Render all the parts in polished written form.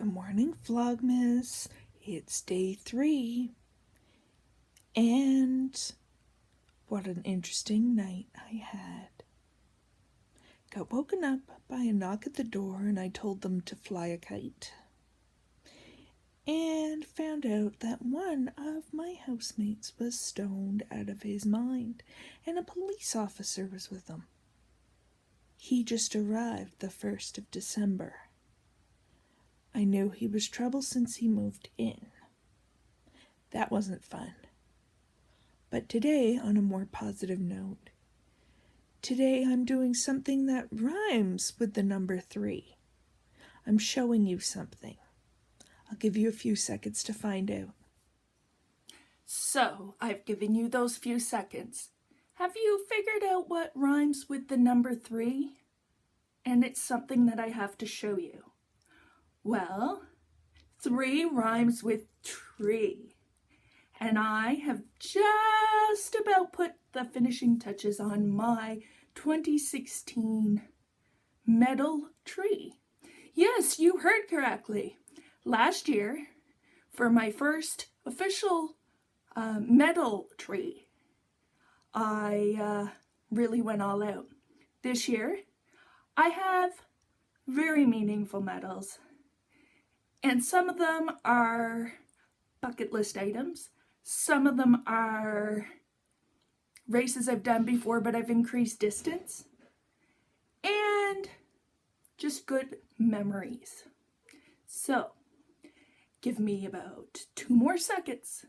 Good morning, Vlogmas. It's day 3, and what an interesting night I had. Got woken up by a knock at the door, and I told them to fly a kite. And found out that one of my housemates was stoned out of his mind, and a police officer was with him. He just arrived the 1st of December. I knew he was trouble since he moved in. That wasn't fun. But today, on a more positive note, today I'm doing something that rhymes with the number 3. I'm showing you something. I'll give you a few seconds to find out. So, I've given you those few seconds. Have you figured out what rhymes with the number 3? And it's something that I have to show you. Well, 3 rhymes with tree. And I have just about put the finishing touches on my 2016 metal tree. Yes, you heard correctly. Last year, for my first official metal tree, I really went all out. This year, I have very meaningful medals, and some of them are bucket list items. Some of them are races I've done before, but I've increased distance, and just good memories. So, give me about 2 more seconds,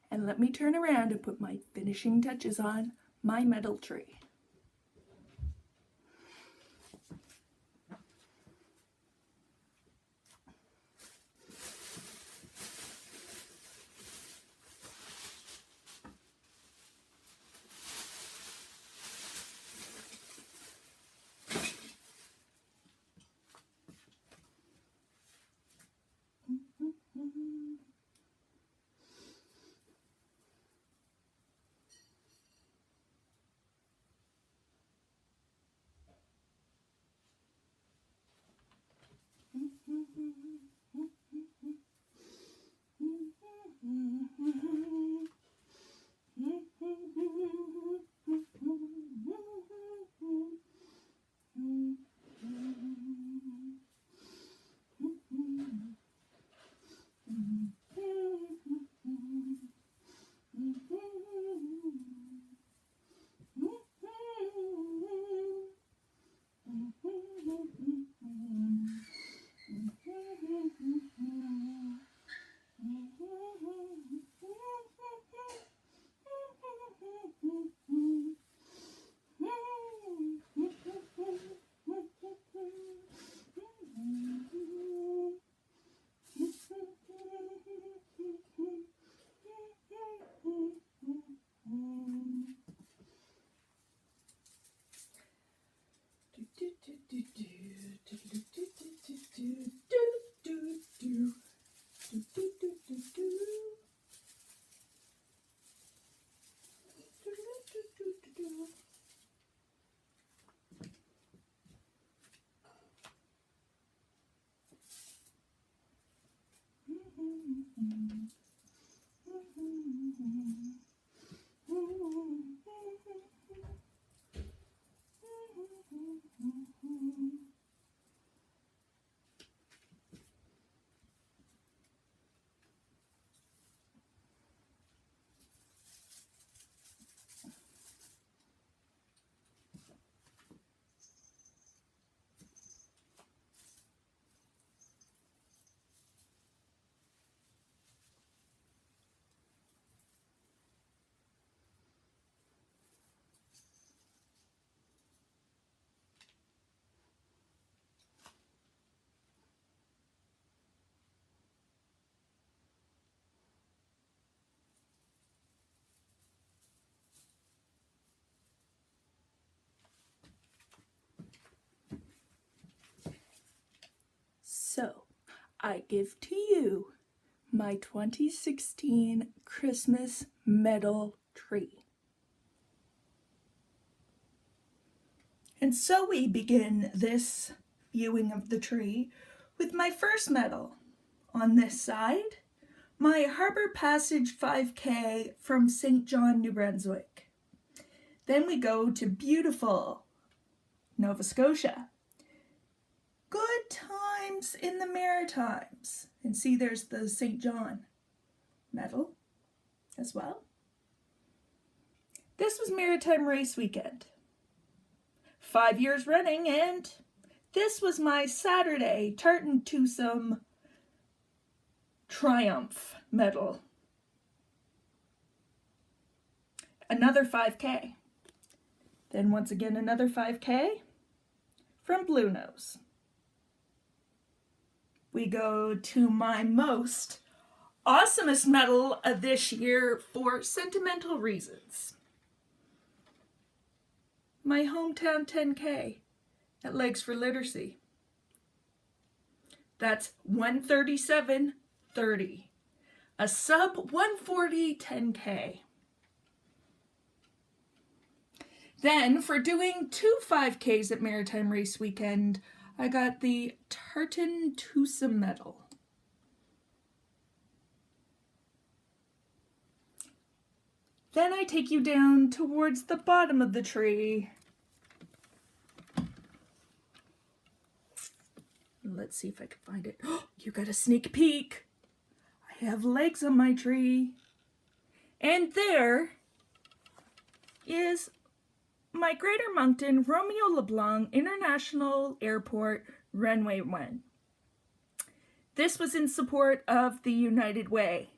and let me turn around and put my finishing touches on my metal tree. So, I give to you my 2016 Christmas metal tree. And so we begin this viewing of the tree with my first medal. On this side, my Harbor Passage 5K from St. John, New Brunswick. Then we go to beautiful Nova Scotia. Good times in the Maritimes. And see, there's the St. John medal as well. This was Maritime Race Weekend. 5 years running, and this was my Saturday Tartan Twosome Triumph medal. Another 5K. Then once again another 5K from Bluenose. We go to my most awesomest medal of this year for sentimental reasons. My hometown 10K at Legs for Literacy. That's 1:37:30. A sub 1:40 10K. Then for doing 2 5Ks at Maritime Race Weekend, I got the Tartan Twosome medal. Then I take you down towards the bottom of the tree. Let's see if I can find it. Oh, you got a sneak peek. I have legs on my tree. And there is my Greater Moncton Romeo LeBlanc International Airport Runway 1. This was in support of the United Way,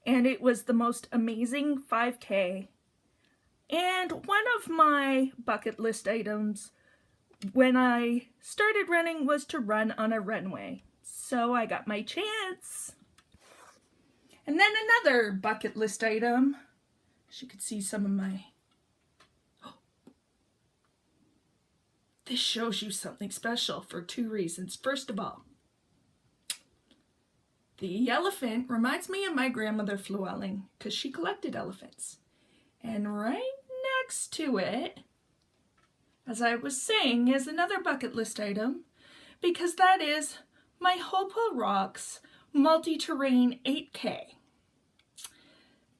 and it was the most amazing 5K. And one of my bucket list items when I started running was to run on a runway. So I got my chance. And then another bucket list item. As you can see some of my... This shows you something special for 2 reasons. First of all, the elephant reminds me of my grandmother Llewellyn because she collected elephants. And right next to it, as I was saying, is another bucket list item because that is my Hopa Rocks multi-terrain 8K.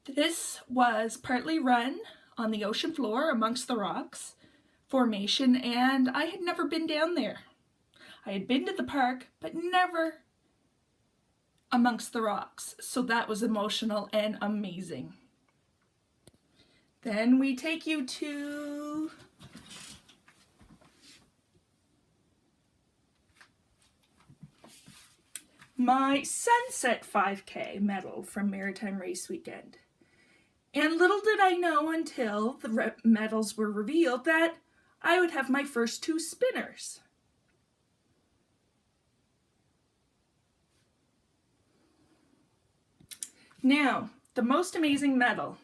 This was partly run on the ocean floor amongst the rocks formation, and I had never been down there. I had been to the park, but never amongst the rocks. So that was emotional and amazing. Then we take you to my Sunset 5K medal from Maritime Race Weekend. And little did I know until the medals were revealed that I would have my first 2 spinners. Now, the most amazing medal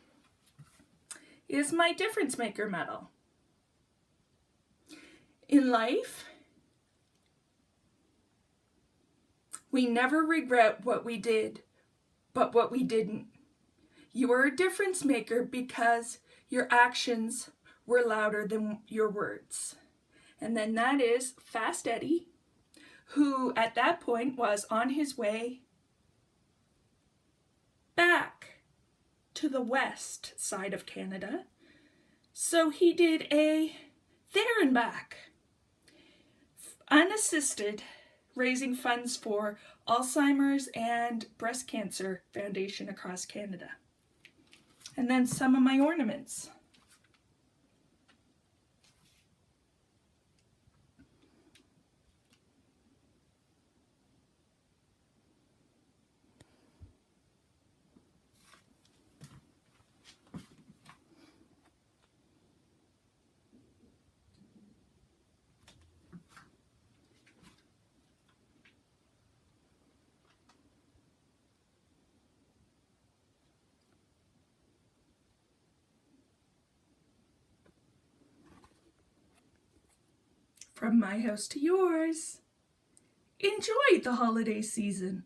is my Difference Maker medal. In life, we never regret what we did, but what we didn't. You are a difference maker because your actions were louder than your words. And then that is Fast Eddie, who at that point was on his way back to the west side of Canada. So he did a there and back, unassisted, raising funds for Alzheimer's and Breast Cancer Foundation across Canada. And then some of my ornaments. From my house to yours. Enjoy the holiday season.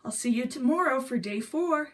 I'll see you tomorrow for day 4.